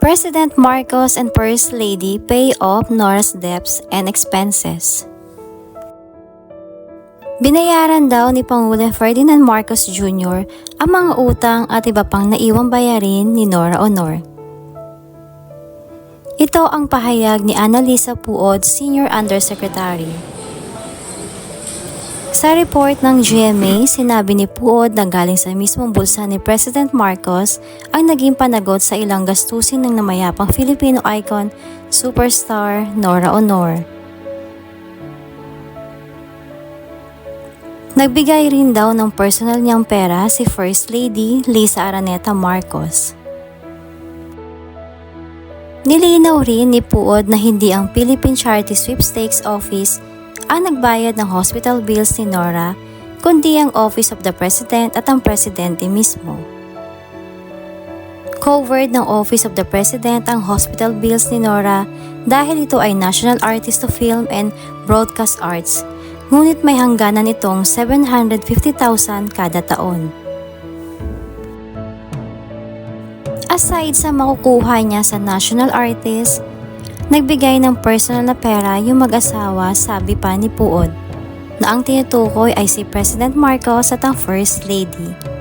President Marcos and First Lady pay off Nora's debts and expenses. Binayaran daw ni Pangulo Ferdinand Marcos Jr. ang mga utang at iba pang naiwang bayarin ni Nora Aunor. Ito ang pahayag ni Annalisa Puod, Senior Undersecretary. Sa report ng GMA, sinabi ni Puod na galing sa mismong bulsa ni President Marcos ang naging panagot sa ilang gastusin ng namayapang Filipino icon, superstar Nora Aunor. Nagbigay rin daw ng personal niyang pera si First Lady Liza Araneta Marcos. Nilinaw rin ni Puod na hindi ang Philippine Charity Sweepstakes Office ang nagbayad ng hospital bills ni Nora, kundi ang Office of the President at ang Presidente mismo. Covered ng Office of the President ang hospital bills ni Nora dahil ito ay National Artist of Film and Broadcast Arts, ngunit may hangganan itong 750,000 kada taon. Aside sa makukuha niya sa National Artist, nagbigay ng personal na pera yung mag-asawa, sabi pa ni Puod, na ang tinutukoy ay si President Marcos at ang First Lady.